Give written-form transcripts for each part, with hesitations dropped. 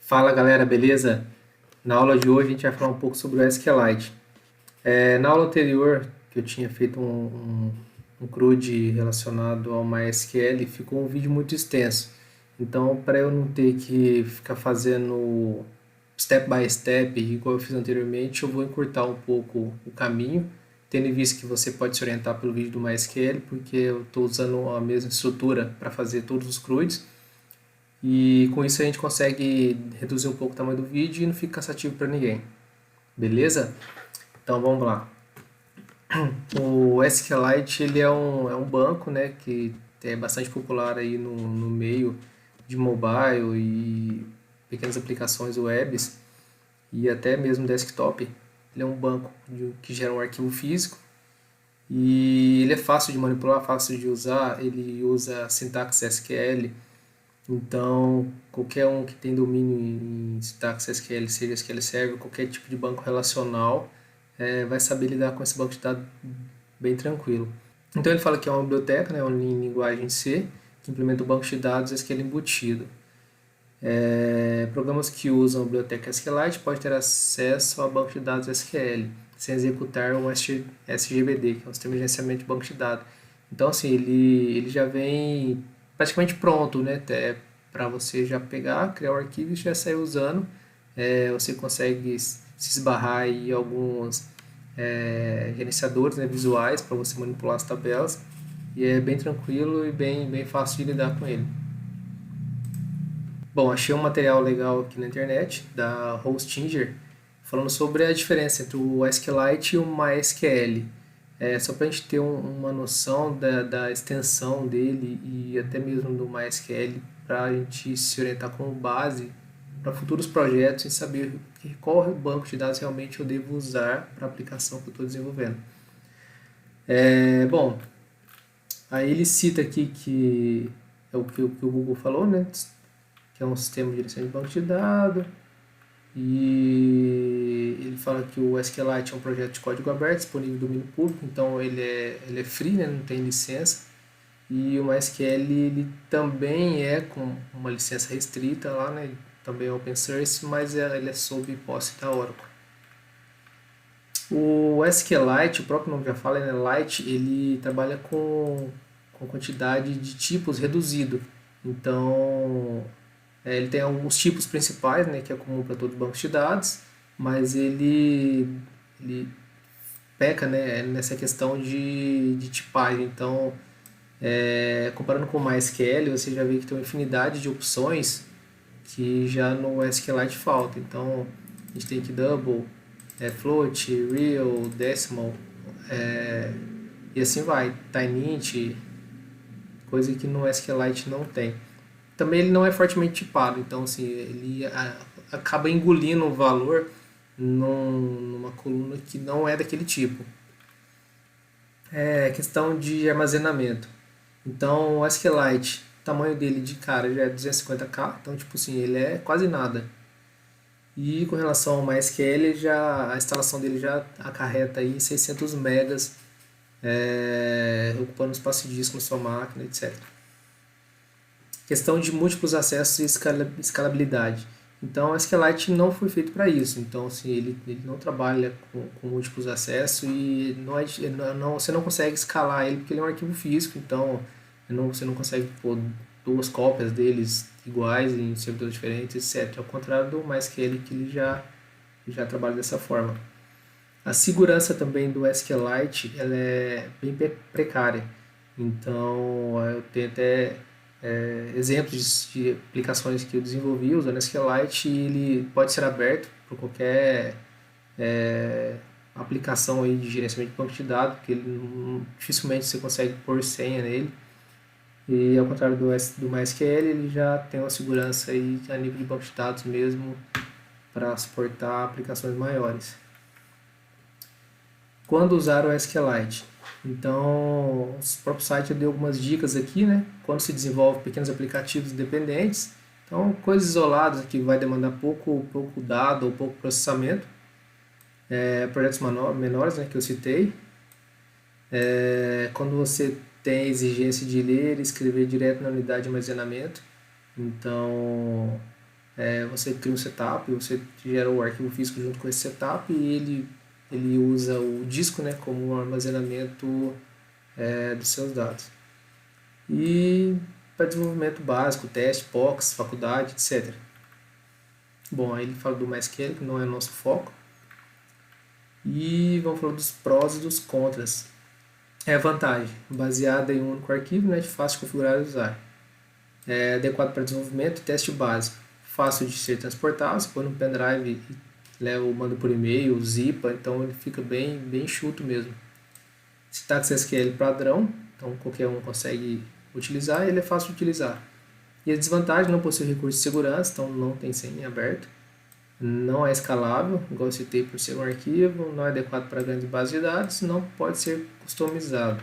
Fala galera, beleza? Na aula de hoje a gente vai falar um pouco sobre o SQLite. Na aula anterior, que eu tinha feito um CRUD relacionado ao MySQL, ficou um vídeo muito extenso. Então, para eu não ter que ficar fazendo step by step, igual eu fiz anteriormente, eu vou encurtar um pouco o caminho, tendo em vista que você pode se orientar pelo vídeo do MySQL, porque eu estou usando a mesma estrutura para fazer todos os CRUDs. E com isso a gente consegue reduzir um pouco o tamanho do vídeo e não fica cansativo para ninguém. Beleza? Então vamos lá. O SQLite ele é um banco, né, que é bastante popular aí no meio de mobile e pequenas aplicações webs e até mesmo desktop. Ele é um banco que gera um arquivo físico e ele é fácil de manipular, fácil de usar. Ele usa sintaxe SQL. Então, qualquer um que tem domínio em sintaxe SQL, seja SQL Server, qualquer tipo de banco relacional, vai saber lidar com esse banco de dados bem tranquilo. Então, ele fala que é uma biblioteca, né, em linguagem C, que implementa o banco de dados SQL embutido. Programas que usam a biblioteca SQLite podem ter acesso ao banco de dados SQL, sem executar o SGBD, que é o Sistema de Gerenciamento de Banco de Dados. Então, assim, ele já vem praticamente pronto, né? Até para você já pegar, criar o arquivo e já sair usando. Você consegue se esbarrar em alguns gerenciadores, né, visuais para você manipular as tabelas. E é bem tranquilo e bem fácil de lidar com ele. Bom, achei um material legal aqui na internet, da Hostinger, falando sobre a diferença entre o SQLite e o MySQL. Só para a gente ter uma noção da extensão dele e até mesmo do MySQL, para a gente se orientar como base para futuros projetos e saber qual banco de dados realmente eu devo usar para a aplicação que eu estou desenvolvendo. Bom, aí ele cita aqui que é o que o Google falou, né? Que é um sistema de gerenciamento de banco de dados. E ele fala que o SQLite é um projeto de código aberto, disponível no domínio público, então ele é free, né, não tem licença. E o MySQL ele também é com uma licença restrita lá, né, também é open source, mas ele é sob posse da Oracle. O SQLite, o próprio nome já fala, né, Lite, ele trabalha com quantidade de tipos reduzido. Então, ele tem alguns tipos principais, né, que é comum para todos os bancos de dados, mas ele peca, né, nessa questão de tipagem. Então, comparando com o MySQL, você já vê que tem uma infinidade de opções que já no SQLite falta. Então, a gente tem que double, float, real, decimal, e assim vai, tiny, coisa que no SQLite não tem. Também ele não é fortemente tipado, então assim, ele acaba engolindo o valor numa coluna que não é daquele tipo. Questão de armazenamento. Então o SQLite, o tamanho dele de cara já é 250K, então tipo assim, ele é quase nada. E com relação ao MySQL, a instalação dele já acarreta aí 600 megas, ocupando espaço de disco na sua máquina, etc. Questão de múltiplos acessos e escalabilidade. Então, o SQLite não foi feito para isso. Então, assim, ele não trabalha com múltiplos acessos e você não consegue escalar ele porque ele é um arquivo físico. Então, você não consegue pôr duas cópias deles iguais em servidores diferentes, etc. Ao contrário do MySQL, que ele já trabalha dessa forma. A segurança também do SQLite ela é bem precária. Então, eu tenho até exemplos de aplicações que eu desenvolvi usando SQLite e ele pode ser aberto para qualquer aplicação aí de gerenciamento de banco de dados, porque dificilmente você consegue pôr senha nele. E ao contrário do MySQL, ele já tem uma segurança aí a nível de banco de dados mesmo para suportar aplicações maiores. Quando usar o SQLite? Então, o próprio site deu algumas dicas aqui, né? Quando se desenvolve pequenos aplicativos independentes, então coisas isoladas que vai demandar pouco dado ou pouco processamento, projetos menores, né, que eu citei. Quando você tem a exigência de ler e escrever direto na unidade de armazenamento, então Você cria um setup, você gera o arquivo físico junto com esse setup e ele usa o disco, né, como um armazenamento dos seus dados. E para desenvolvimento básico, teste, POCs, faculdade, etc. Bom, aí ele fala do MySQL, que não é o nosso foco. E vamos falar dos prós e dos contras. Vantagem, baseada em um único arquivo, né, de fácil de configurar e usar. Adequado para desenvolvimento e teste básico. Fácil de ser transportado, você põe no pendrive e manda por e-mail, zipa, então ele fica bem enxuto mesmo. Sintaxe SQL padrão, então qualquer um consegue utilizar e ele é fácil de utilizar. E a desvantagem, não possui recurso de segurança, então não tem senha aberta. Não é escalável, igual eu citei, por ser um arquivo, não é adequado para grandes bases de dados, não pode ser customizado.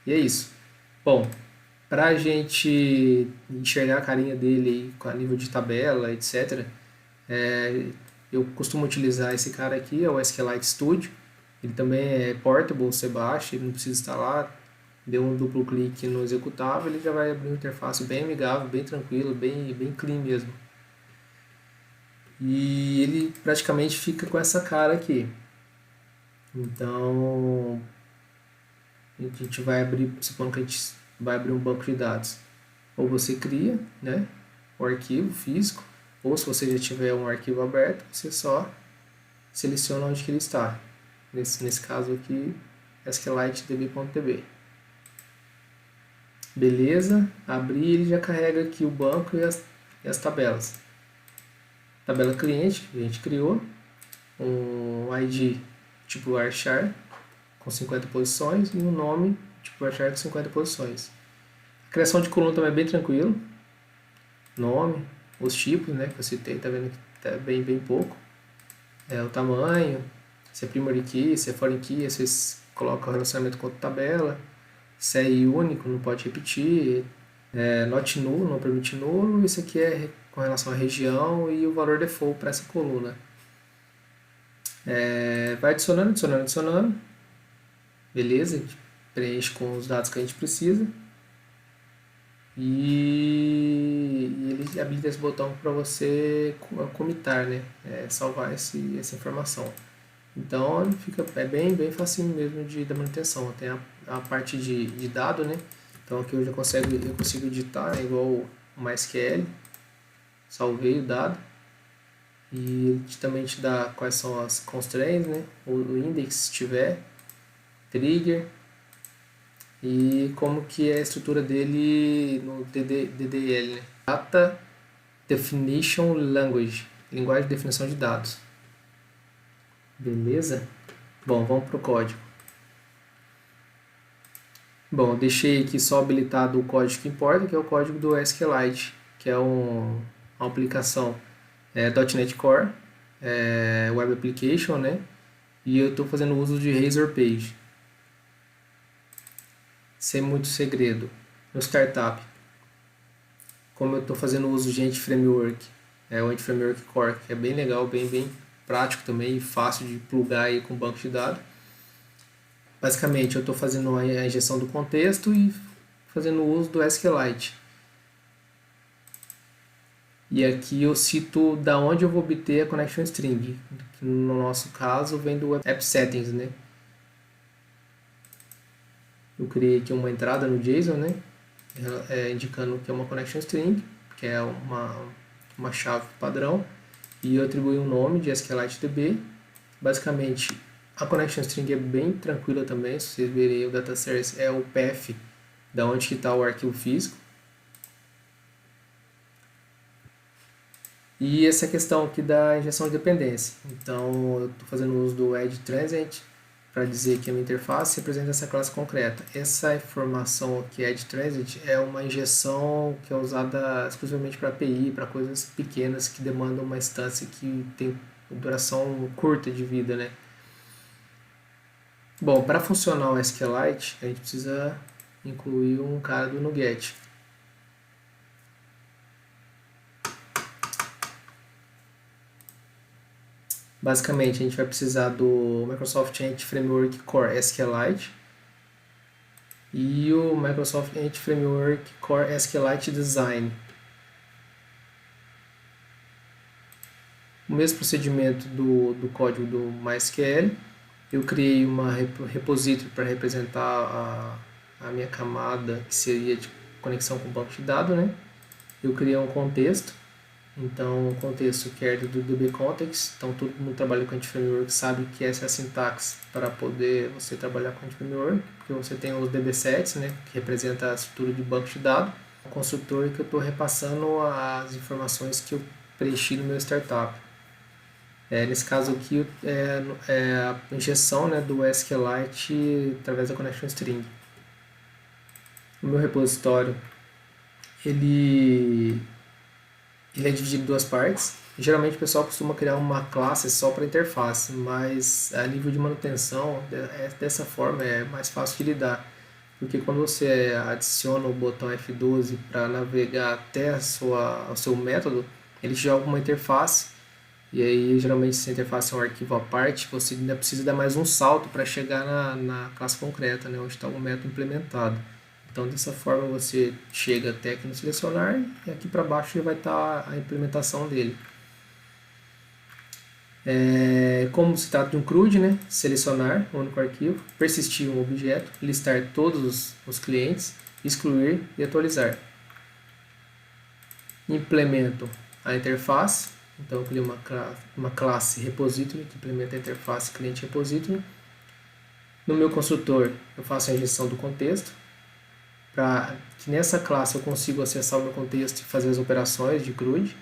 E é isso. Bom, para a gente enxergar a carinha dele a nível de tabela, etc., eu costumo utilizar esse cara aqui, é o SQLite Studio. Ele também é portable, você baixa, ele não precisa instalar. Deu um duplo clique no executável, ele já vai abrir uma interface bem amigável, bem tranquilo, bem clean mesmo. E ele praticamente fica com essa cara aqui. Então, a gente vai abrir, supondo que a gente vai abrir um banco de dados. Ou você cria, né, o arquivo físico, ou se você já tiver um arquivo aberto, você só seleciona onde que ele está. Nesse caso aqui, SQLite-db.db. Beleza, abri, ele já carrega aqui o banco e as tabelas. Tabela cliente, que a gente criou, um ID tipo varchar com 50 posições e um nome tipo varchar com 50 posições. A criação de coluna também é bem tranquilo. Nome, os tipos, né, que eu citei, tá vendo que tá bem pouco. O tamanho, se é primary key, se é foreign key, vocês colocam o relacionamento com outra tabela. Se é único, não pode repetir. Not null, não permite nulo. Isso aqui é com relação à região e o valor default para essa coluna. Vai adicionando. Beleza, a gente preenche com os dados que a gente precisa. E ele habilita esse botão para você commitar, né? Salvar essa informação. Então fica bem facinho mesmo da manutenção. Tem a parte de dado, né? Então aqui eu consigo editar, igual o MySQL. Salvei o dado. E ele também te dá quais são as constraints, né? O index se tiver, trigger e como que é a estrutura dele no DDL, né? Data Definition Language, linguagem de definição de dados. Beleza? Bom, vamos para o código. Bom, deixei aqui só habilitado o código que importa, que é o código do SQLite, que é uma aplicação .NET Core, Web Application, né? E eu estou fazendo uso de Razor Page. Sem muito segredo. No Startup, como eu estou fazendo uso de Anti-Framework, o Anti-Framework Core, que é bem legal, bem prático também e fácil de plugar aí com banco de dados. Basicamente, eu estou fazendo a injeção do contexto e fazendo uso do SQLite. E aqui eu cito da onde eu vou obter a connection string, que no nosso caso vem do app settings, né? Eu criei aqui uma entrada no JSON, né? Indicando que é uma connection string, que é uma chave padrão, e eu atribuí um nome de SQLite-DB. Basicamente, a connection string é bem tranquila também, se vocês verem o data source é o path da onde que está o arquivo físico. E essa questão aqui da injeção de dependência. Então, eu estou fazendo uso do add transient para dizer que a minha interface representa essa classe concreta. Essa informação aqui, add transient, é uma injeção que é usada exclusivamente para API, para coisas pequenas que demandam uma instância que tem duração curta de vida, né? Bom, para funcionar o SQLite, a gente precisa incluir um cara do NuGet. Basicamente, a gente vai precisar do Microsoft Entity Framework Core SQLite e o Microsoft Entity Framework Core SQLite Design. o mesmo procedimento do código do MySQL. Eu criei uma repository para representar a minha camada, que seria de conexão com o banco de dados, né? Eu criei um contexto, então o contexto que é do DBContext, então todo mundo que trabalha com Anti-Framework sabe que essa é a sintaxe para poder você trabalhar com Anti-Framework, porque você tem os DB-sets, né, que representa a estrutura de banco de dados, o construtor que eu estou repassando as informações que eu preenchi no meu startup. Nesse caso aqui é a injeção, né, do SQLite através da connection string. O meu repositório ele é dividido em duas partes. Geralmente o pessoal costuma criar uma classe só para interface, mas a nível de manutenção dessa forma é mais fácil de lidar, porque quando você adiciona o botão F12 para navegar até o seu método, ele te joga uma interface. E aí, geralmente, se a interface é um arquivo à parte, você ainda precisa dar mais um salto para chegar na classe concreta, né, onde está o método implementado. Então, dessa forma, você chega até aqui no selecionar e aqui para baixo já vai estar a implementação dele. Como se trata de um CRUD, né, selecionar um único arquivo, persistir um objeto, listar todos os clientes, excluir e atualizar. Implemento a interface. Então, eu criei uma classe repository que implementa a interface cliente repository. No meu construtor, eu faço a injeção do contexto, para que nessa classe eu consiga acessar o meu contexto e fazer as operações de CRUD.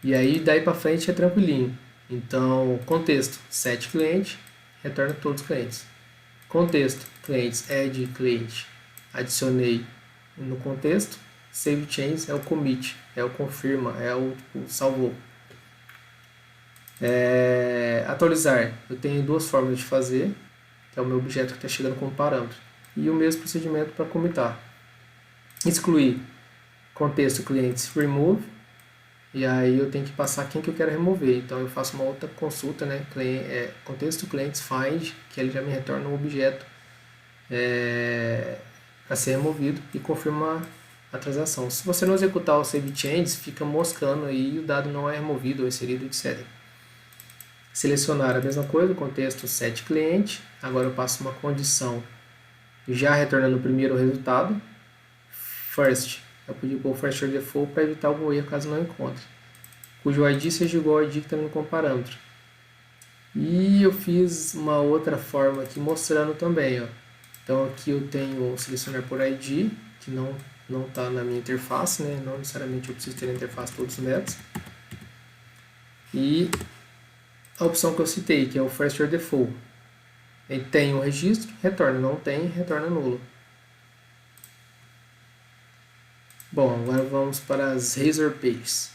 E aí, daí para frente é tranquilinho. Então, contexto, set cliente, retorna todos os clientes. Contexto, clientes, add cliente, adicionei no contexto. Save change é o commit, é o confirma, é o salvou. Atualizar, eu tenho duas formas de fazer, que é o meu objeto que está chegando como parâmetro, e o mesmo procedimento para commitar. Excluir, contexto clientes remove, e aí eu tenho que passar quem que eu quero remover, então eu faço uma outra consulta, né, contexto clientes find, que ele já me retorna um objeto para ser removido e confirma a transação. Se você não executar o save changes, fica moscando aí e o dado não é removido ou inserido, etc. Selecionar a mesma coisa, o contexto set cliente. Agora eu passo uma condição já retornando o primeiro resultado. First, eu pedi para o first or default para evitar algum erro caso não encontre. Cujo ID seja igual ao ID que está no parâmetro. E eu fiz uma outra forma aqui mostrando também. Ó. Então aqui eu tenho o selecionar por ID, que não está na minha interface, né? Não necessariamente eu preciso ter na interface todos os métodos. E a opção que eu citei, que é o first or default. Ele tem um registro, retorna. Não tem, retorna nulo. Bom, agora vamos para as Razor Pages.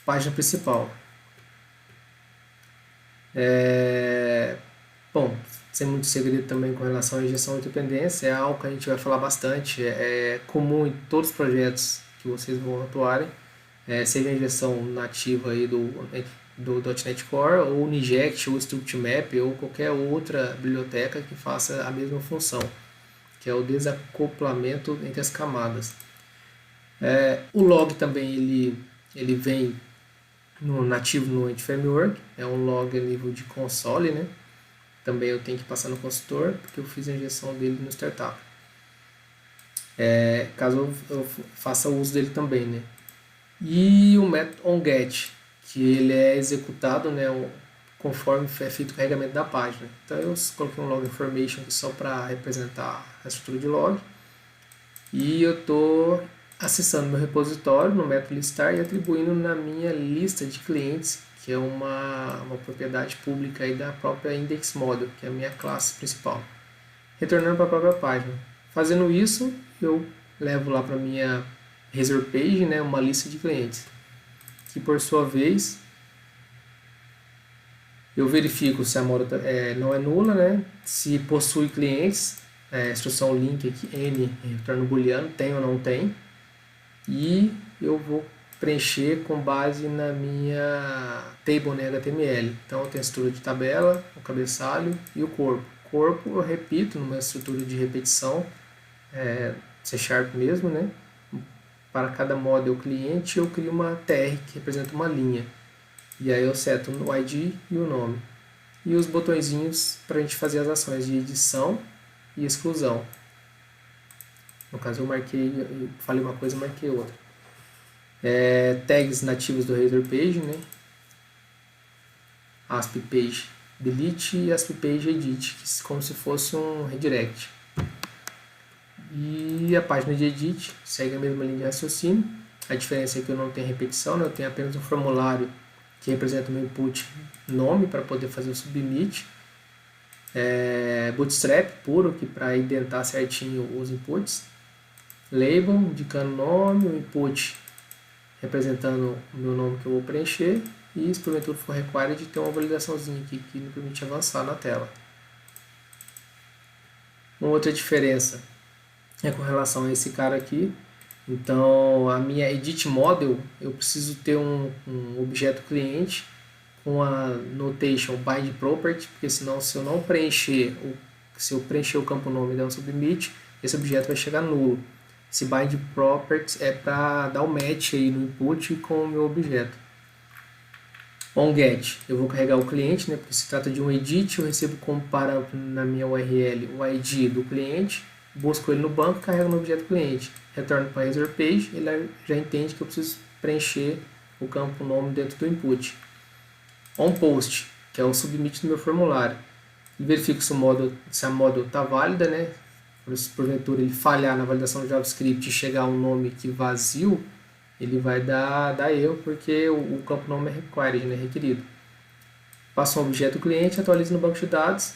Página principal. Bom, sem muito segredo também com relação à injeção de dependência, é algo que a gente vai falar bastante, é comum em todos os projetos que vocês vão atuarem, seja a injeção nativa aí do .NET Core, ou Ninject, ou StructMap, ou qualquer outra biblioteca que faça a mesma função, que é o desacoplamento entre as camadas. O log também ele vem no nativo no Anti-Framework, é um log a nível de console, né? Também eu tenho que passar no consultor, porque eu fiz a injeção dele no startup. Caso eu faça uso dele também, né? E o método onGet, que ele é executado, né, conforme é feito o carregamento da página. Então eu coloquei um log information aqui só para representar a estrutura de log. E eu estou acessando meu repositório no método listar e atribuindo na minha lista de clientes, que é uma propriedade pública aí da própria index model, que é a minha classe principal, retornando para a própria página. Fazendo isso, eu levo lá para a minha Razor Page, né, uma lista de clientes, que por sua vez eu verifico se a moda não é nula, né, se possui clientes, instrução link aqui, n, retorno booleano, tem ou não tem, e eu vou preencher com base na minha table, né, HTML. Então eu tenho a estrutura de tabela, o cabeçalho e o corpo. O corpo eu repito numa estrutura de repetição, C# mesmo, né, para cada model cliente eu crio uma tr que representa uma linha. E aí eu seto o ID e o nome. E os botõezinhos para a gente fazer as ações de edição e exclusão. No caso eu falei uma coisa e marquei outra. Tags nativos do header page, né? ASP page delete e ASP page edit, como se fosse um redirect. E a página de edit segue a mesma linha de raciocínio. A diferença é que eu não tenho repetição, né? Eu tenho apenas um formulário que representa o meu input nome para poder fazer o submit. Bootstrap puro, que para indentar certinho os inputs. Label, indicando o nome, o input representando o meu nome que eu vou preencher. E se porventura for required, tem uma validaçãozinha aqui que me permite avançar na tela. Uma outra diferença é com relação a esse cara aqui. Então, a minha edit model, eu preciso ter um objeto cliente com a notation bind property, porque senão se eu preencher o campo nome e der um submit, esse objeto vai chegar nulo. Esse bind property é para dar o match aí no input com o meu objeto. OnGet, eu vou carregar o cliente, né, porque se trata de um edit, eu recebo como parâmetro na minha URL o ID do cliente, busco ele no banco, carrego no objeto cliente, retorno para a user page, ele já entende que eu preciso preencher o campo nome dentro do input. OnPost, que é o submit do meu formulário, ele verifica se a model está válida, né? Se porventura ele falhar na validação do JavaScript e chegar um nome que vazio, ele vai dar erro porque o campo nome é required, né, requerido. Passo um objeto cliente, atualizo no banco de dados,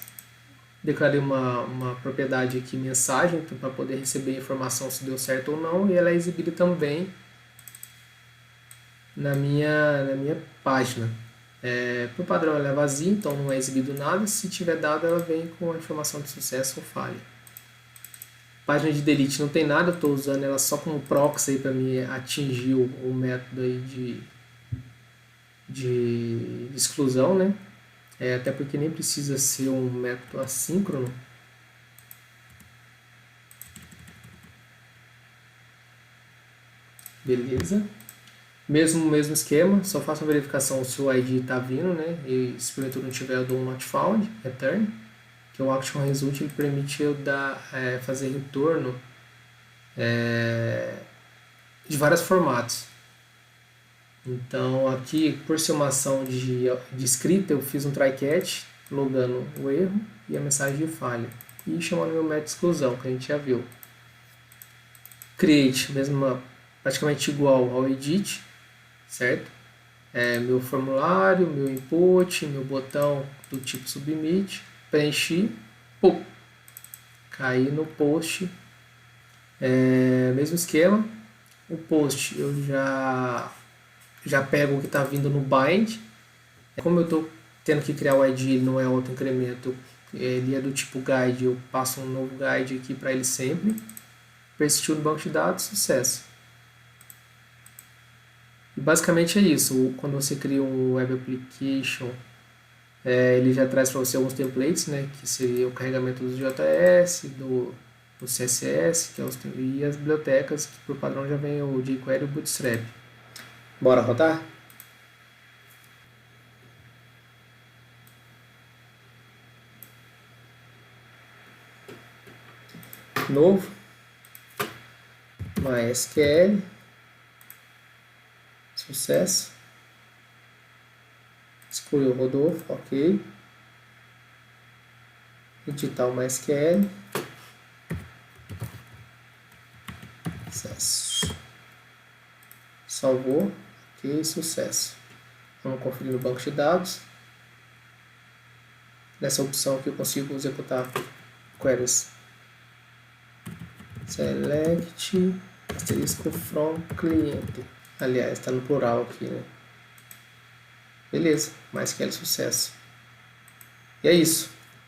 declarei uma propriedade aqui, mensagem, para poder receber a informação se deu certo ou não, e ela é exibida também na minha página. Por padrão ela é vazia, então não é exibido nada, se tiver dado ela vem com a informação de sucesso ou falha. Página de delete não tem nada, eu estou usando ela só como proxy para me atingir o método aí de exclusão, né? Até porque nem precisa ser um método assíncrono. Beleza. Mesmo esquema, só faço a verificação se o ID está vindo, né? E se porventura não tiver, eu dou um not found, return. Que o action result ele permite eu fazer retorno de vários formatos. Então aqui, por ser uma ação de escrita, eu fiz um try catch, logando o erro e a mensagem de falha. E chamando meu método de exclusão, que a gente já viu. Create, praticamente igual ao edit, certo? Meu formulário, meu input, meu botão do tipo submit. Preenchi, caí no post, mesmo esquema. O post eu já pego o que está vindo no bind. Como eu estou tendo que criar o ID, ele não é auto incremento, ele é do tipo guide, eu passo um novo guide aqui para ele sempre. Persistiu no banco de dados, sucesso. E basicamente é isso. Quando você cria um web application, ele já traz para você alguns templates, né, que seria o carregamento do JS, do CSS, e as bibliotecas, que por padrão já vem o jQuery e o Bootstrap. Bora rodar? Novo, MySQL, sucesso. Excluir o Rodolfo, ok. Editar o MySQL. Sucesso. Salvou, ok, sucesso. Vamos conferir no banco de dados. Nessa opção aqui eu consigo executar queries. Select asterisco from cliente. Aliás, está no plural aqui, né? Beleza, MySQL sucesso. E é isso.